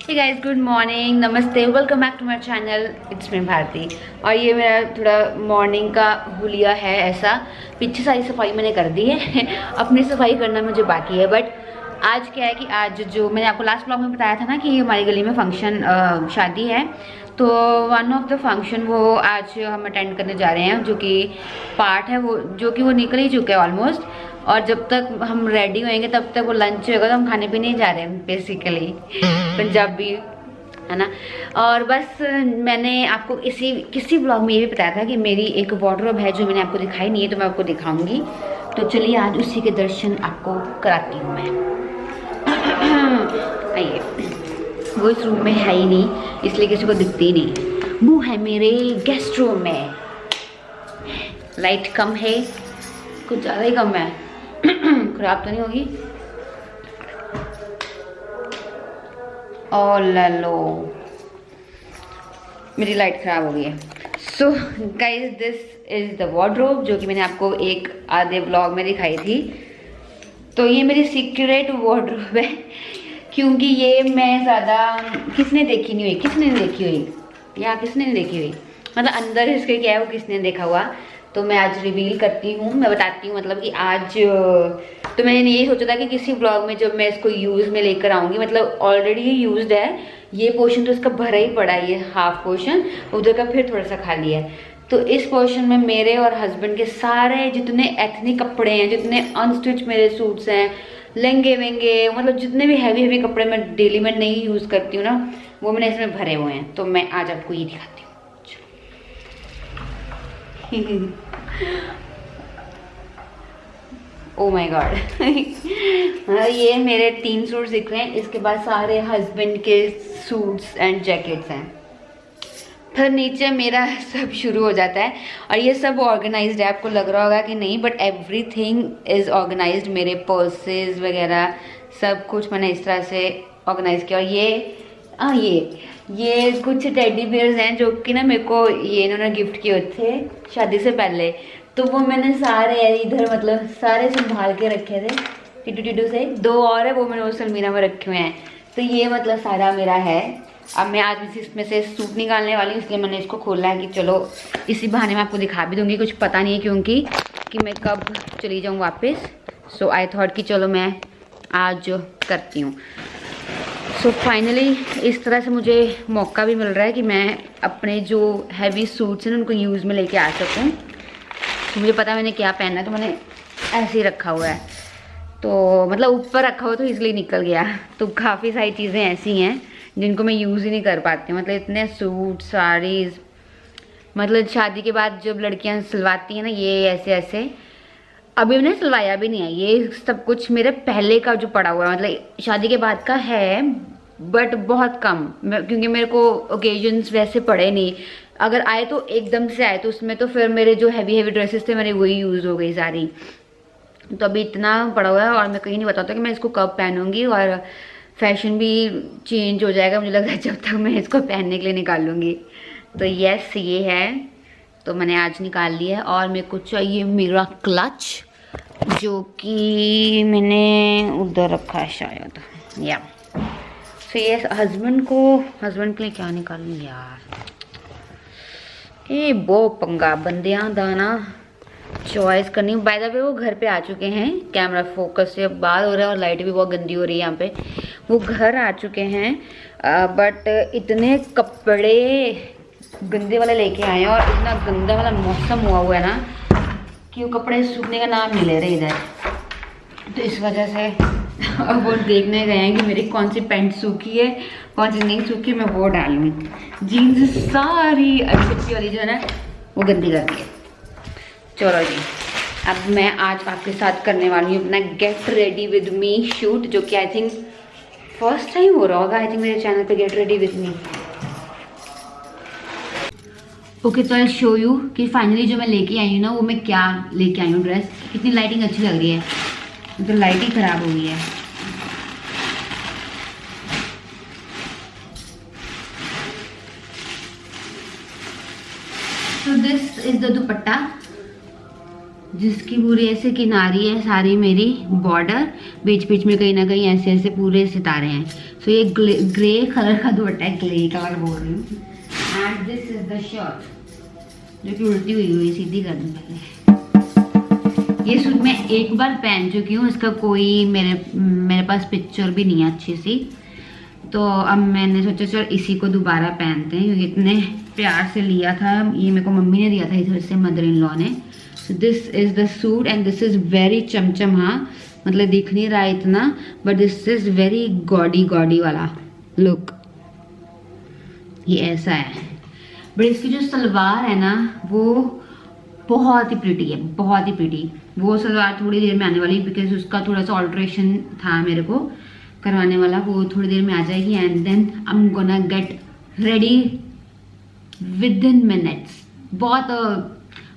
हे guys, good morning, नमस्ते, welcome back to my channel. It's me Bharti. और ये मेरा थोड़ा मॉर्निंग का हुलिया है ऐसा। पीछे सारी सफाई मैंने कर दी है अपनी सफाई करना मुझे बाकी है। बट आज क्या है कि आज जो मैंने आपको लास्ट ब्लॉग में बताया था ना कि हमारी गली में फंक्शन शादी है, तो वन ऑफ द फंक्शन वो आज हम अटेंड करने जा रहे हैं, जो कि पार्ट है वो, जो कि वो निकल ही चुका है ऑलमोस्ट। और जब तक हम रेडी होएंगे तब तक वो लंच होगा, तो हम खाने पीने ही जा रहे हैं बेसिकली, पंजाबी है ना। और बस मैंने आपको किसी ब्लॉग में ये भी बताया था कि मेरी एक वार्डरोब है जो मैंने आपको दिखाई नहीं है, तो मैं आपको दिखाऊंगी। तो चलिए आज उसी के दर्शन आपको कराती हूँ मैं। आइए, वो इस रूम में है ही नहीं, इसलिए किसी को दिखती ही नहीं। वो है मेरे गेस्ट रूम में। लाइट कम है, कुछ ज़्यादा ही कम है। खराब तो नहीं होगी? ओ लो, मेरी लाइट खराब हो गई है। So guys, this is the wardrobe जो कि मैंने आपको एक आधे ब्लॉग में दिखाई थी। तो ये मेरी सीक्रेट वार्डरोब है, क्योंकि ये मैं ज़्यादा किसने देखी नहीं हुई, किसने नहीं देखी हुई, या किसने नहीं देखी हुई, मतलब अंदर इसके क्या है वो किसने देखा हुआ। तो मैं आज रिवील करती हूँ, मैं बताती हूँ, मतलब कि आज तो मैंने यही सोचा था कि किसी ब्लॉग में जब मैं इसको यूज़ में लेकर आऊँगी, मतलब ऑलरेडी ये यूज्ड है, ये पोर्शन तो इसका भरा ही पड़ा है, ये हाफ पोर्शन, उधर का फिर थोड़ा सा खाली है। तो इस पोर्शन में मेरे और हस्बैंड के सारे जितने एथनिक कपड़े हैं, जितने अनस्टिच मेरे सूट्स हैं, लहंगे वेंगे, मतलब जितने भी हैवी हैवी कपड़े मैं डेली में नहीं यूज़ करती हूँ ना, वो मैंने इसमें भरे हुए हैं। तो मैं आज आपको ये दिखाती हूँ। Oh my God. ये मेरे 3 सूट्स दिख रहे हैं, इसके बाद सारे हस्बैंड के सूट्स एंड जैकेट्स हैं, फिर नीचे मेरा सब शुरू हो जाता है। और ये सब ऑर्गेनाइज्ड है, आपको लग रहा होगा कि नहीं, बट एवरीथिंग इज़ ऑर्गेनाइज्ड। मेरे पर्सेस वगैरह सब कुछ मैंने इस तरह से ऑर्गेनाइज किया। और ये कुछ टेडी बियर्स हैं जो कि ना मेरे को ये इन्होंने गिफ्ट किए थे शादी से पहले, तो वो मैंने सारे इधर मतलब सारे संभाल के रखे थे टिटू टिटू से। 2 और है, वो मैंने उस अलमीरा में रखे हुए हैं। तो ये मतलब सारा मेरा है। अब मैं आज इसमें से सूट निकालने वाली हूँ, इसलिए मैंने इसको खोला है कि चलो इसी बहाने मैं आपको दिखा भी दूँगी। कुछ पता नहीं है क्योंकि कि मैं कब चली जाऊँ वापस। सो आई थॉट कि चलो मैं आज करती हूँ। सो फाइनली इस तरह से मुझे मौका भी मिल रहा है कि मैं अपने जो हैवी सूट्स हैं उनको यूज़ में लेके आ सकूँ। तो मुझे पता मैंने क्या पहनना है, तो मैंने ऐसे ही रखा हुआ है, तो मतलब ऊपर रखा हुआ तो इसलिए निकल गया। तो काफ़ी सारी चीज़ें ऐसी हैं जिनको मैं यूज़ ही नहीं कर पाती हूँ, मतलब इतने सूट साड़ीज़, मतलब शादी के बाद जब लड़कियाँ सिलवाती हैं ना ये ऐसे ऐसे, अभी मैंने सिलवाया भी नहीं है। ये सब कुछ मेरे पहले का जो पड़ा हुआ है, मतलब शादी के बाद का है, बट बहुत कम, क्योंकि मेरे को ओकेजन्स वैसे पड़े नहीं। अगर आए तो एकदम से आए, तो उसमें तो फिर मेरे जो हैवी हैवी ड्रेसेस थे मेरे वही यूज़ हो गई सारी। तो अभी इतना पड़ा हुआ है और मैं कहीं नहीं बताता कि मैं इसको कब पहनूंगी, और फैशन भी चेंज हो जाएगा मुझे लग रहा है जब तक मैं इसको पहनने के लिए निकालूंगी। तो यस, ये है, तो मैंने आज निकाल लिया है। और मेरे को चाहिए मेरा क्लच, जो कि मैंने उधर रखा है शायद, या तो ये हस्बैंड के लिए क्या निकालूँ यार, ये वो पंगा बंदियां दाना चॉइस करनी। बाय द वे वो घर पे आ चुके हैं, कैमरा फोकस से बात हो रहा है और लाइट भी बहुत गंदी हो रही है यहाँ पे। वो घर आ चुके हैं, बट इतने कपड़े गंदे वाले लेके आए हैं और इतना गंदा वाला मौसम हुआ है ना कि वो कपड़े सूखने का नाम नहीं ले रहे इधर। तो इस वजह से अब वो देखने गए हैं कि मेरी कौन सी पैंट सूखी है कौन सी नहीं सूखी, मैं वो डालूँ। जीन्स सारी अच्छी वाली जो है ना वो गंदी कर दी है। चलो जी, अब मैं आज आपके साथ करने वाली हूँ अपना gate ready with me shoot, जो कि आई थिंक फर्स्ट टाइम हो रहा होगा आई थिंक मेरे चैनल पे, gate ready with me. Okay, तो आई शो यू कि फाइनली जो मैं लेके आई हूँ ना वो मैं क्या लेके आई हूँ ड्रेस। कितनी लाइटिंग अच्छी लग रही है, तो लाइट ही खराब हो गई है। तो दिस इज द दुपट्टा, जिसकी पूरी ऐसे किनारी है सारी मेरी बॉर्डर, बीच बीच में कहीं ना कहीं ऐसे ऐसे पूरे सितारे हैं। सो ये ग्रे कलर का दुपट्टा है, ग्रे कलर बोल रही हूँ। And this is the shirt, जो कि उल्टी हुई हुई, सीधी कर दूँ पहले। ये सूट मैं एक बार पहन चुकी हूँ, इसका कोई मेरे पास पिक्चर भी नहीं है अच्छी सी, तो अब मैंने सोचा चल इसी को दोबारा पहनते हैं, क्योंकि इतने प्यार से लिया था। ये मेरे को मम्मी ने दिया था इधर से, मदर इन लॉ ने। So this is the suit and this is very चमचम। हाँ मतलब दिख नहीं रहा है इतना, but this is very gaudy वाला लुक। ये ऐसा है, बट इसकी जो सलवार है ना वो बहुत ही प्रिटी है, बहुत ही प्रिटी। वो सलवार थोड़ी देर में आने वाली, बिकॉज उसका थोड़ा सा ऑल्ट्रेशन था मेरे को करवाने वाला, वो थोड़ी देर में आ जाएगी। And then I am gonna get ready within minutes. बहुत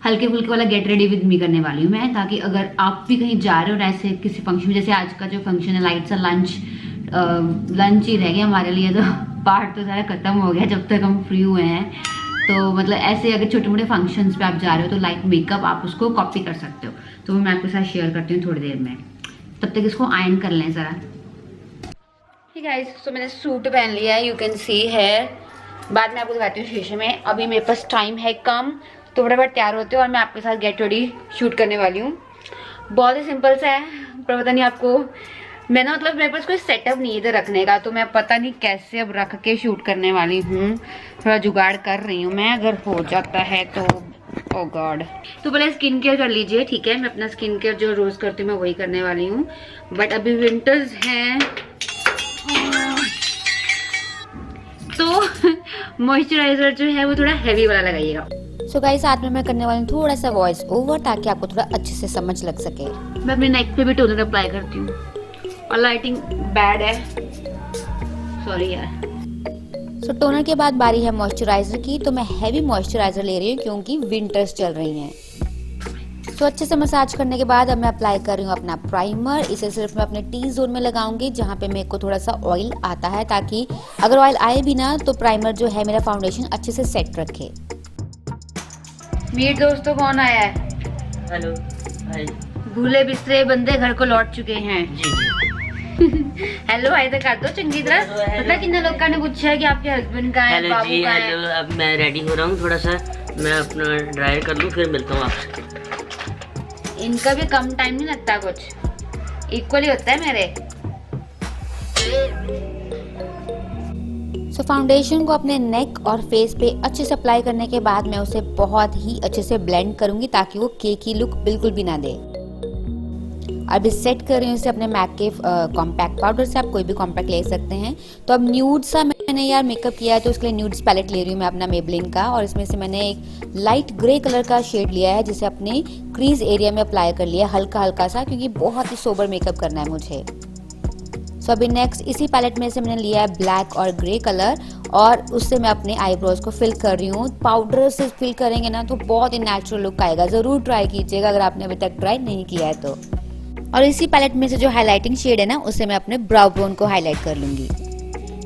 हल्के फुल्के वाला गेट रेडी विद मी करने वाली हूँ मैं, ताकि अगर आप भी कहीं जा रहे हो और ऐसे किसी फंक्शन में, जैसे आज का जो फंक्शन है लाइट सा लंच ही रह गया हमारे लिए, तो पार्ट तो सारा खत्म हो गया जब तक हम फ्री हुए हैं। तो मतलब ऐसे अगर छोटे मोटे फंक्शंस पे आप जा रहे हो तो लाइट मेकअप आप उसको कॉपी कर सकते हो, तो वो मैं आपके साथ शेयर करती हूँ थोड़ी देर में। तब तक इसको आयरन कर लें ज़रा। ठीक है गाइस, तो मैंने सूट पहन लिया है, यू कैन सी है। बाद में आपको दिखाती हूँ शीशे में। अभी मेरे पास टाइम है कम, तो फटाफट तैयार होते हो और मैं आपके साथ गेट रेडी शूट करने वाली हूँ। बहुत ही सिंपल सा है, पर पता नहीं आपको, मैं ना मतलब मेरे पास कोई सेटअप नहीं है इधर रखने का, तो मैं पता नहीं कैसे अब रख के शूट करने वाली हूँ। थोड़ा जुगाड़ कर रही हूँ मैं, अगर हो जाता है तो। ओ गॉड। तो पहले स्किन केयर कर लीजिए, ठीक है। मैं अपना स्किन केयर जो रोज करती हूँ मैं वही करने वाली हूँ, बट अभी विंटर्स हैं तो मॉइस्चराइजर जो है वो थोड़ा हैवी वाला लगाइएगा। सो गाइस, साथ में मैं करने वाली हूँ थोड़ा सा वॉइस ओवर, ताकि आपको थोड़ा अच्छे से समझ लग सके। मैं अपने नेक पे भी टोनर अप्लाई करती हूँ, और लाइटिंग बैड है, सॉरी यार। सो टोनर के बाद बारी है मॉइस्चराइजर की, तो मैं हैवी मॉइस्चराइजर ले रही हूँ क्योंकि विंटर्स चल रही हैं। सो अच्छे से मसाज करने के बाद अब मैं अप्लाई कर रही हूँ अपना प्राइमर। इसे सिर्फ मैं अपने टी जोन में लगाऊंगी, जहाँ पे मेरे को थोड़ा सा ऑयल आता है, ताकि अगर ऑयल आए भी ना तो प्राइमर जो है मेरा फाउंडेशन अच्छे से सेट रखे। मीट दोस्तों कौन आया है? हेलो हाय भूले बिस्तरे बंदे घर को लौट चुके हैं। जी जी हेलो हाय तो कर दो चंगी तरह। पता कितने लोग ने पूछा है कि आपके हस्बैंड कहाँ है, हेलो बाबू जी कहाँ हेलो। है। अब मैं रेडी हो रहा हूँ, थोड़ा सा मैं अपना ड्राई कर लूँ, फिर मिलता हूँ आपसे। इनका भी कम टाइम नहीं लगता, कुछ इक्वली होता है मेरे। सो फाउंडेशन को अपने नेक और फेस पे अच्छे से अप्लाई करने के बाद मैं उसे बहुत ही अच्छे से ब्लेंड करूंगी, ताकि वो केक की लुक बिल्कुल भी ना दे। अभी सेट कर रही हूँ इसे अपने मैक के कॉम्पैक्ट पाउडर से। आप कोई भी कॉम्पैक्ट ले सकते हैं। तो अब न्यूड सा मैंने यार मेकअप किया है, तो उसके लिए न्यूड्स पैलेट ले रही हूँ मैं अपना मेबलिन का, और इसमें से मैंने एक लाइट ग्रे कलर का शेड लिया है, जिसे अपने क्रीज एरिया में अप्लाई कर लिया हल्का हल्का सा, क्योंकि बहुत ही सोबर मेकअप करना है मुझे। सो अभी नेक्स्ट इसी पैलेट में से मैंने लिया है ब्लैक और ग्रे कलर, और उससे मैं अपने आईब्रोज को फिल कर रही हूँ। पाउडर से फिल करेंगे ना तो बहुत ही नेचुरल लुक आएगा। जरूर ट्राई कीजिएगा अगर आपने अभी तक ट्राई नहीं किया है तो। और इसी पैलेट में से जो हाइलाइटिंग शेड है ना, उसे मैं अपने ब्राउ बोन को हाईलाइट कर लूंगी।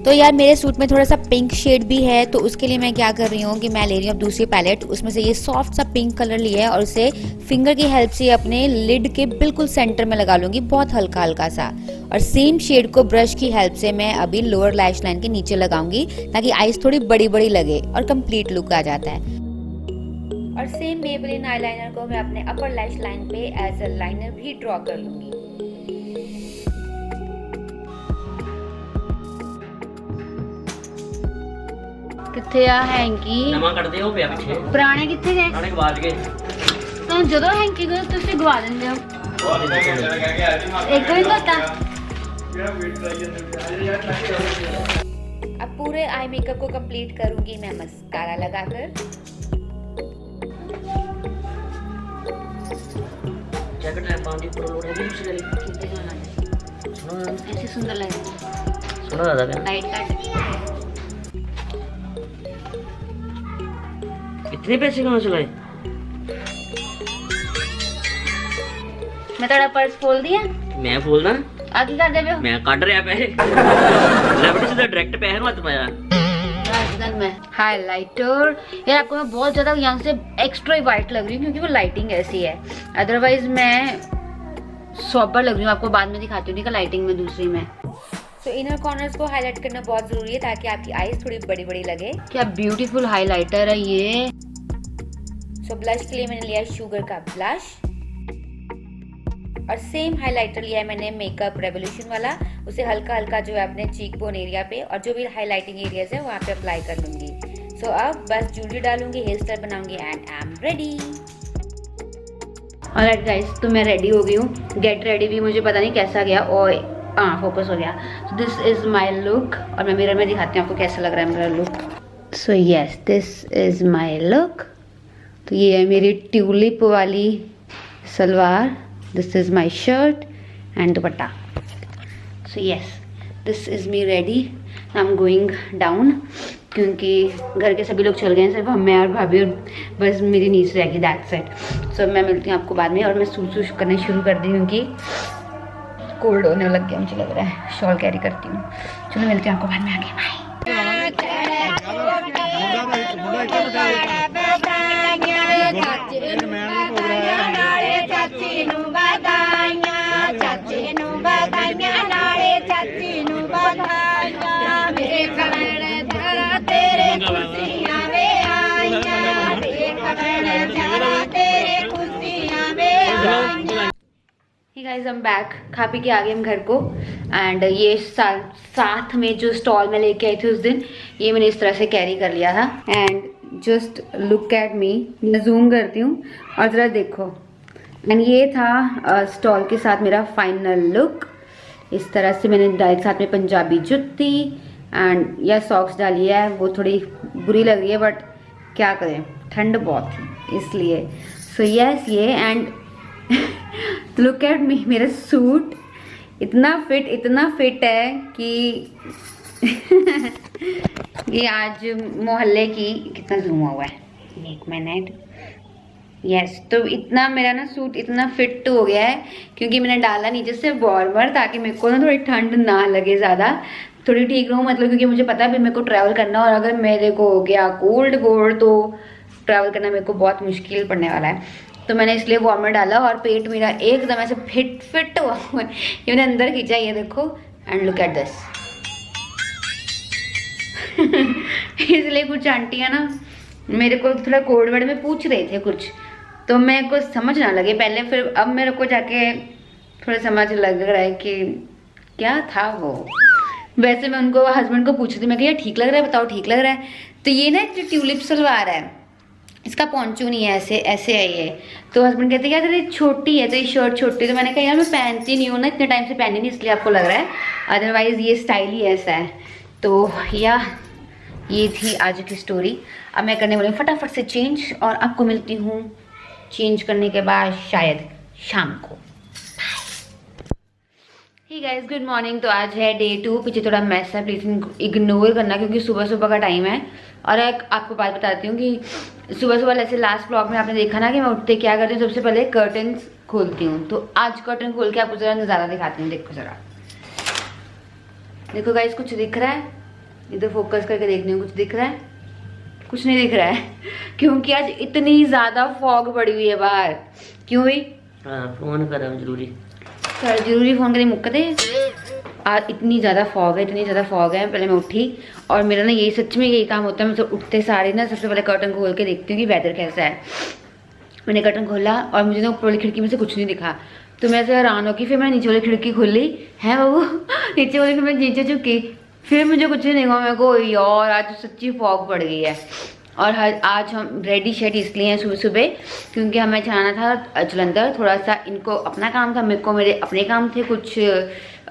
तो यार मेरे सूट में थोड़ा सा पिंक शेड भी है, तो उसके लिए मैं क्या कर रही हूँ कि मैं ले रही हूँ अब दूसरी पैलेट। उसमें से ये सॉफ्ट सा पिंक कलर लिया है, और उसे फिंगर की हेल्प से अपने लिड के बिल्कुल सेंटर में लगा लूंगी, बहुत हल्का हल्का सा। और सेम शेड को ब्रश की हेल्प से मैं अभी लोअर लैश लाइन के नीचे लगाऊंगी, ताकि आईज थोड़ी बड़ी बड़ी लगे और कंप्लीट लुक आ जाता है। और सेम मेबलिन आईलाइनर को मैं अपने अपर लैश लाइन पे एज अ लाइनर भी ड्रॉ कर लूंगी। किथे आ हैंकी? नवा कटदे हो पिया पिछे, पुराने किथे गए? पुराने गवाच गए। तो ਜਦੋਂ हैंकी गए ਤੁਸੀਂ ਗਵਾ ਦਿੰਦੇ ਹੋ, ਇੱਕ ਵੀ ਨਹੀਂ होता। अब पूरे आई मेकअप को कंप्लीट करूंगी मैं मस्कारा लगाकर। जैकेट है पानी पर लोड है भी उसके लिए। सुनो ऐसे सुंदर लगेगा, सुनो दादा क्या लाइट कट। इतने पैसे कहाँ चलाए? मैं थोड़ा पर्स खोल दिया, मैं बोलना आगे कर देवे हो। मैं कट रहा पैसे लेफ्ट से डायरेक्ट पैसे मत पाया। राजस्थान में हाइलाइटर यार, आपको मैं बहुत ज्यादा यहाँ से एक्स्ट्रा वाइट लग रही हूँ, क्योंकि वो लाइटिंग ऐसी है। अदरवाइज मैं सॉबर लग रही हूँ, आपको बाद में दिखाती हूँ लाइटिंग में दूसरी में। सो इनर कॉर्नर्स को हाईलाइट करना बहुत ज़रूरी है ताकि आपकी आईज थोड़ी बड़ी बड़ी लगे। क्या ब्यूटीफुल हाइलाइटर है ये। सो ब्लश के लिए मैंने लिया शुगर का ब्लश और सेम हाइलाइटर लिया है मैंने मेकअप रेवोल्यूशन वाला। उसे हल्का हल्का जो है अपने चीक बोन एरिया पे और जो भी हाइलाइटिंग एरियाज है वहाँ पे अप्लाई कर लूंगी। सो अब बस ज्वेलरी डालूंगी, हेयर स्टाइल बनाऊंगी and I am ready. Alright guys, तो मैं रेडी हो गई हूँ। गेट रेडी भी मुझे पता नहीं कैसा गया और हाँ फोकस हो गया। दिस इज माई लुक और मैं मिरर में दिखाती हूँ आपको कैसा लग रहा है मेरा look. So yes, this is my look. तो ये है मेरी ट्यूलिप वाली salwar, this is my shirt and dupatta. So yes, this is me ready. I am going down क्योंकि घर के सभी लोग चल गए हैं, सिर्फ मैं और भाभी और बस मेरी नीस रहेगी, दैट्स इट। सो मैं मिलती हूँ आपको बाद में और मैं सूस करने शुरू कर दी क्योंकि कोल्ड होने लग गया मुझे लग रहा है। शॉल कैरी करती हूँ। चलो मिलती हूँ आपको बाद में आगे। गाइस हम बैक, खा पी के आ गए हम घर को। एंड ये साथ में जो स्टॉल में लेके आई थी उस दिन, ये मैंने इस तरह से कैरी कर लिया था। And just look at me, मैं जूम करती हूँ और ज़रा देखो। एंड ये था स्टॉल के साथ मेरा फाइनल लुक। इस तरह से मैंने डाली, साथ में पंजाबी जुत्ती एंड या सॉक्स डाली है। वो थोड़ी बुरी लग रही है बट क्या करें, ठंड बहुत थी इसलिए। सो यस ये एंड लुक एट मी, मेरा सूट इतना फिट है कि ये आज मोहल्ले की कितना जूम हुआ है, एक मिनट। यस तो इतना मेरा ना सूट इतना फिट हो गया है क्योंकि मैंने डाला नीचे से वार्मर ताकि मेरे को ना थोड़ी ठंड ना लगे ज़्यादा, थोड़ी ठीक रहूँ। मतलब क्योंकि मुझे पता है भी मेरे को ट्रैवल करना और अगर मेरे को हो गया कोल्ड तो ट्रैवल करना मेरे को बहुत मुश्किल पड़ने वाला है। तो मैंने इसलिए वार्मर डाला और पेट मेरा एकदम ऐसे फिट हुआ हुआ है। ये मैंने अंदर खींचा, ये देखो एंड लुक एट दिस। इसलिए कुछ आंटियाँ ना मेरे को थोड़ा कोड वर्ड में पूछ रहे थे कुछ, तो मेरे को समझ ना लगे पहले, फिर अब मेरे को जाके थोड़ा समझ लग रहा है कि क्या था वो। वैसे मैं उनको हस्बैंड को पूछ रही थी, मैं कहा ठीक लग रहा है, बताओ ठीक लग रहा है। तो ये ना जो ट्यूलिप सलवार है इसका पॉन्चो नहीं है, ऐसे है ये। तो हस्बैंड कहते हैं यार ये छोटी है, तो ये शर्ट छोटी। तो मैंने कहा यार मैं पहनती नहीं हूँ ना, इतने टाइम से पहनी नहीं इसलिए आपको लग रहा है, अदरवाइज़ ये स्टाइल ही ऐसा है। तो या ये थी आज की स्टोरी। अब मैं करने वाली हूँ फटाफट से चेंज और आपको मिलती हूँ चेंज करने के बाद शायद शाम को। Hey guys good morning. तो आज है डे 2। पीछे थोड़ा मैस है, प्लीज़ इग्नोर करना क्योंकि सुबह का टाइम है। और एक आपको बात बताती हूँ कि सुबह ऐसे लास्ट ब्लॉग में आपने देखा ना कि मैं उठते क्या करती हूँ, सबसे पहले कर्टन्स खोलती हूँ। तो आज कर्टन खोल के आपको ज़रा नज़ारा दिखाती हूँ। देखो ज़रा, देखो गाइस कुछ दिख रहा है? इधर फोकस करके देखती हूँ, कुछ दिख रहा है? कुछ नहीं दिख रहा है क्योंकि आज इतनी ज़्यादा फॉग पड़ी हुई है बाहर। क्यों भाई? फोन कर जरूरी सर जरूरी फ़ोन करें मुक्कते। आज इतनी ज़्यादा फॉग है, इतनी ज़्यादा फॉग है। पहले मैं उठी और मेरा ना यही सच में यही काम होता है, मैं तो उठते सारे ना सबसे पहले कर्टन खोल के देखती हूँ कि वेदर कैसा है। मैंने कर्टन खोला और मुझे ना ऊपर वाली खिड़की में से कुछ नहीं दिखा, तो मैं ऐसे हैरान हो कि फिर मैंने नीचे वाली खिड़की खोली है बाबू नीचे वाली, फिर मैं नीचे चुकी, फिर मुझे कुछ नहीं दिखा। मेरे को यार आज सच्ची फॉग पड़ गई है। और आज हम रेडी शेड इसलिए हैं सुबह क्योंकि हमें जाना था जलंधर। थोड़ा सा इनको अपना काम था, मेरे को मेरे अपने काम थे कुछ।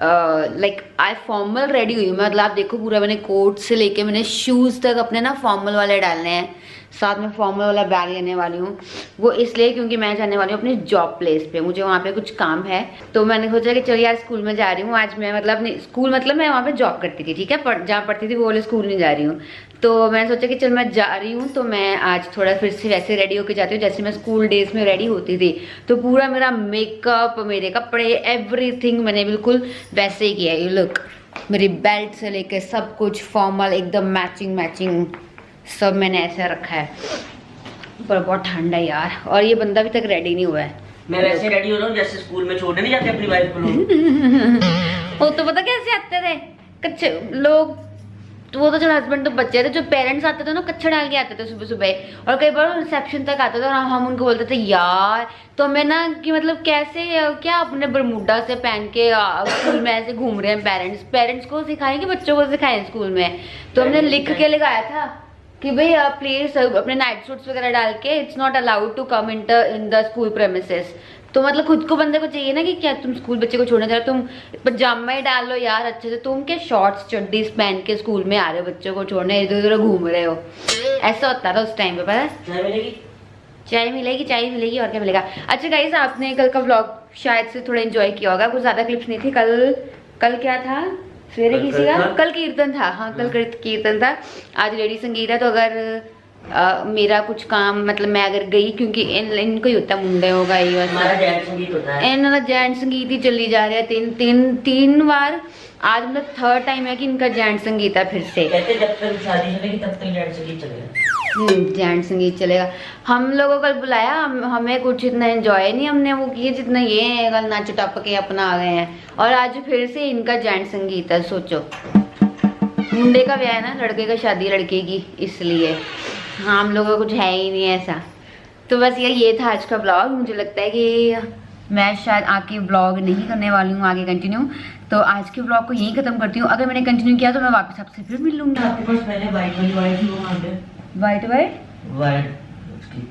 लाइक आई फॉर्मल रेडी हुई हूँ, मतलब आप देखो पूरा मैंने कोट से लेके मैंने शूज़ तक अपने ना फॉर्मल वाले डालने हैं, साथ में फॉर्मल वाला बैग लेने वाली हूँ। वो इसलिए क्योंकि मैं जाने वाली हूँ अपने जॉब प्लेस पे, मुझे वहाँ पे कुछ काम है। तो मैंने सोचा कि चलो यार स्कूल में जा रही हूँ आज मैं, मतलब नहीं स्कूल मतलब मैं वहाँ पे जॉब करती थी, ठीक है, जहाँ पढ़ती थी वो वाले स्कूल नहीं जा रही हूँ। तो मैंने सोचा कि चल मैं जा रही हूँ तो मैं आज थोड़ा फिर से वैसे रेडी होके जाती हूँ जैसे मैं स्कूल डेज में रेडी होती थी। तो पूरा मेरा मेकअप, मेरे कपड़े, एवरीथिंग मैंने बिल्कुल वैसे ही किया है। यू लुक, मेरी बेल्ट से लेके सब कुछ फॉर्मल एकदम मैचिंग सब मैंने ऐसे रखा है। पर बहुत ठंड है यार, और ये बंदा अभी तक रेडी नहीं हुआ है। मैं वैसे रेडी हो रहा हूँ जैसे स्कूल में छोड़ने नहीं जाते अपनी वाइफ को लोग। वो तो पता कैसे आते थे, कच्चे लोग, तो वो तो चलो हस्बैंड तो बच्चे थे, जो पेरेंट्स आते थे ना कच्चा डाल के आते थे सुबह सुबह, और कई बार रिसेप्शन तक आते थे और हम उनको बोलते थे यार तो हमें ना कि मतलब कैसे क्या अपने बरमूडा से पहन के स्कूल में ऐसे घूम रहे हैं, पेरेंट्स को सिखाएं कि बच्चों को सिखाएं स्कूल में। तो हमने लिख के लगाया था कि भाई प्लीज अपने नाइट सूट्स वगैरह डाल के it's not allowed to come in the school premises. तो मतलब खुद को बंदे को चाहिए ना कि क्या तुम स्कूल बच्चे को छोड़ने जा रहे हो, तुम पजामा ही डाल लो यार अच्छे से, तुम क्या शॉर्ट्स चड्डीज पहन के स्कूल में आ रहे हो बच्चों को छोड़ने, इधर उधर घूम रहे हो। ऐसा होता था उस टाइम पे, पता है। चाय मिलेगी? चाय मिलेगी और क्या मिलेगा। अच्छा गाइस, आपने कल का व्लॉग शायद से थोड़ा एंजॉय किया होगा, कुछ ज्यादा क्लिप्स नहीं थी। कल क्या था, सवेरे किसी का कल कीर्तन था। हाँ कल कीर्तन था, आज लेडी संगीत है। तो अगर मेरा कुछ काम मतलब मैं अगर गई, क्योंकि इनको ही होता है मुंडे होगा ये हमारा जेंट्स संगीत होता है, इनका जेंट्स संगीत ही चली जा रहा है तीन बार। आज मतलब थर्ड टाइम है कि इनका जेंट्स संगीत है फिर से। कहते जब तक शादी चलेगी तब तक जेंट्स संगीत चलेगा। जेंट्स संगीत चलेगा। हम लोगों को कल बुलाया, हमें कुछ इतना एंजॉय नहीं हमने वो किए जितना ये है, कल नाच टप के अपना आ गए हैं। और आज फिर से इनका जेंट्स संगीत है। सोचो, मुंडे का ब्याह है ना, लड़के का शादी लड़के की, इसलिए हाँ हम लोगों को कुछ है ही नहीं ऐसा। तो बस ये था आज का ब्लॉग। मुझे लगता है कि मैं शायद आके व्लॉग नहीं करने वाली हूँ आगे कंटिन्यू, तो आज के व्लॉग को यहीं खत्म करती हूँ। अगर मैंने कंटिन्यू किया तो मैं वापस आपसे फिर मिल लूंगी। आपके पास पहले वाइट वाली वाइट थी, वो कहाँ पे? वाइट उसकी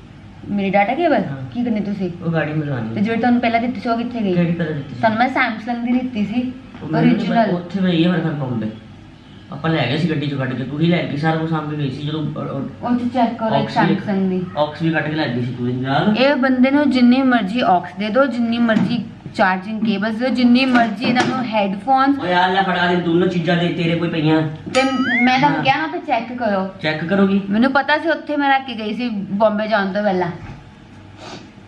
मेरी डाटा केबल हाँ। की करनी तुसी वो गाड़ी में लगानी ਤੇ है। ਜਿਹੜੀ ਤੁਹਾਨੂੰ ਪਹਿਲਾਂ ਦਿੱਤੀ ਸੀ ਉਹ ਕਿੱਥੇ ਗਈ? ਕਿਹੜੀ ਤਰ੍ਹਾਂ ਦਿੱਤੀ ਸੀ? ਤੁਹਾਨੂੰ ਮੈਂ ਸੈਮਸੰਗ ਦੀ ਦਿੱਤੀ ਸੀ ਉਹ ਮੈਨੂੰ ਨੀ ਪਤਾ, ओरिजिनल। ਉੱਥੇ ਪਈ ਹੈ ਮੇਰੇ ਖਿਆਲ ਪੰਪ ਤੇ। ਆਪਾਂ ਲੈ ਗਏ ਸੀ ਗੱਡੀ ਚੋਂ ਕੱਢ ਕੇ, ਤੂੰ ਹੀ ਲੈ ਗਈ, ਸਾਰਾ ਕੁਝ ਸਾਹਮਣੇ ਗਈ ਸੀ ਜਦੋਂ ਉਹ ਚ ਚੈੱਕ ਕਰੋ ਇੱਕ ਸੈਮਸੰਗ ਦੀ। ਆਕਸ ਵੀ ਕੱਢ ਕੇ ਲੈ ਗਈ ਸੀ ਤੂੰ ਯਾਦ? ਇਹ ਬੰਦੇ ਨੂੰ ਜਿੰਨੀ ਮਰਜ਼ੀ ਆਕਸ ਦੇ ਦਿਓ, ਜਿੰਨੀ ਮਰਜ਼ੀ ਚਾਰਜਿੰਗ ਕੇਬਲਸ ਦਿਓ, ਜਿੰਨੀ ਮਰਜ਼ੀ ਇਹਨਾਂ ਨੂੰ ਹੈੱਡਫੋਨਸ, ਓ ਯਾਰ ਲੈ ਫੜਾ ਦੇ, ਦੋਨੋਂ ਚੀਜ਼ਾਂ ਦੇ ਤੇਰੇ ਕੋਈ ਪਈਆਂ। ਤੇ ਮੈਂ ਤੁਹਾਨੂੰ ਕਿਹਾ ਨਾ ਤੇ ਚੈੱਕ ਕਰੋ। ਚੈੱਕ ਕਰੋਗੀ? ਮੈਨੂੰ ਪਤਾ ਸੀ ਉੱਥੇ ਮੈਂ ਰੱਖ ਕੇ गई ਸੀ बॉम्बे जाने तो पहला।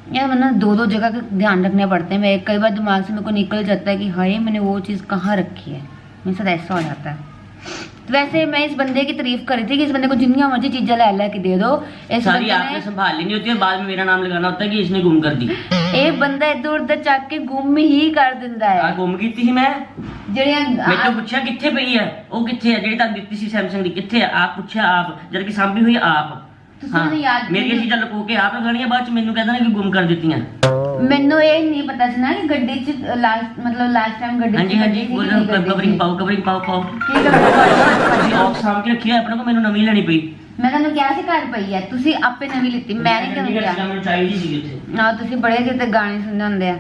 यार मैंने दो जगह का ध्यान रखने पड़ते हैं, मेरे कई बार दिमाग से मेरे को निकल जाता है कि हाय मैंने वो चीज़ कहाँ रखी है, मेरे साथ ऐसा हो जाता है। तो वैसे मैं इस बंदे की तारीफ कर रही थी कि इस बंदे को जितनी मर्जी चीज़ें ला के दे दो, इस सारी बंदे आपने ने संभाल लेनी होती है, बाद में मेरा नाम लगाना होता है कि इसने गुम कर दी। ਇਹ ਬੰਦਾ ਇੱਧਰ ਉੱਧਰ ਚੱਕ ਕੇ ਗੁੰਮ ਹੀ ਕਰ ਦਿੰਦਾ ਆ ਹੈ। ਗੁੰਮ ਕੀਤੀ ਸੀ ਮੈਂ। ਜਿਹੜੀਆਂ ਮੈਂ ਤਾਂ ਪੁੱਛਿਆ ਕਿੱਥੇ ਪਈ ਹੈ, ਉਹ ਕਿੱਥੇ ਹੈ ਜਿਹੜੀ ਤੁਹਾਨੂੰ ਦਿੱਤੀ ਸੀ ਸੈਮਸੰਗ ਦੀ, ਕਿੱਥੇ ਹੈ? ਆਪ ਪੁੱਛਿਆ ਆਪ, ਜਦ ਕਿ ਸਾਂਭੀ ਹੋਈ ਆਪ। ਤੁਸੀਂ ਮੈਨੂੰ ਯਾਦ ਮੇਰੀਆਂ ਚੀਜ਼ਾਂ ਲੁਕੋ ਕੇ ਆਪ ਲਗਾਣੀਆਂ, ਬਾਅਦ ਚ ਮੈਨੂੰ ਕਹਿੰਦਾ ਨਾ ਕਿ ਗੁੰਮ ਕਰ ਦਿੱਤੀਆਂ। ਮੈਨੂੰ ਇਹ ਨਹੀਂ ਪਤਾ ਸੀ ਨਾ ਕਿ ਗੱਡੀ 'ਚ ਲਾਸਟ ਟਾਈਮ ਗੱਡੀ 'ਚ ਹਾਂਜੀ ਹਾਂਜੀ ਗੱਡੀ ਸੀ ਕਿ ਬੋਲੋ, ਨਹੀਂ ਗੱਡੀ ਕਵਰਿੰਗ ਸੀ। ਪਾਓ, ਕਵਰਿੰਗ ਪਾਓ ਪਾਓ। ਕੀ ਕਰਨਾ? ਤੁਸੀਂ ਆਪ ਸਾਂਭ ਕੇ ਰੱਖੀ ਹੈ ਆਪਣੇ ਕੋਲ, ਮੈਨੂੰ ਨਵੀਂ ਲੈਣੀ ਪਈ। ਮੈਂ ਤੁਹਾਨੂੰ ਕਿਹਾ ਸੀ ਘਰ ਪਈ ਹੈ, ਤੁਸੀਂ ਆਪੇ ਨਵੀਂ ਲਿੱਤੀ, ਮੈਂ ਨਹੀਂ ਤੁਹਾਨੂੰ ਕਿਹਾ। ਮੈਨੂੰ ਚਾਹੀਦੀ ਸੀ ਉੱਥੇ। ਨਾ ਤੁਸੀਂ ਬੜੇ ਕਿਤੇ ਗਾਣੇ ਸੁਣਦੇ ਹੁੰਦੇ ਆ।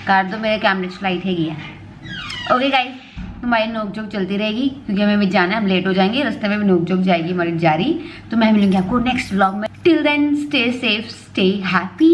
कर दो, मेरे कैमरे फ्लाइट हैगी है। ओके गाइस, हमारी नोक झोंक चलती रहेगी क्योंकि हमें भी जाना है, हम लेट हो जाएंगे, रास्ते में भी नोक झोंक जाएगी हमारी जारी। तो मैं मिलूंगी आपको नेक्स्ट व्लॉग में। Till then stay safe, stay happy.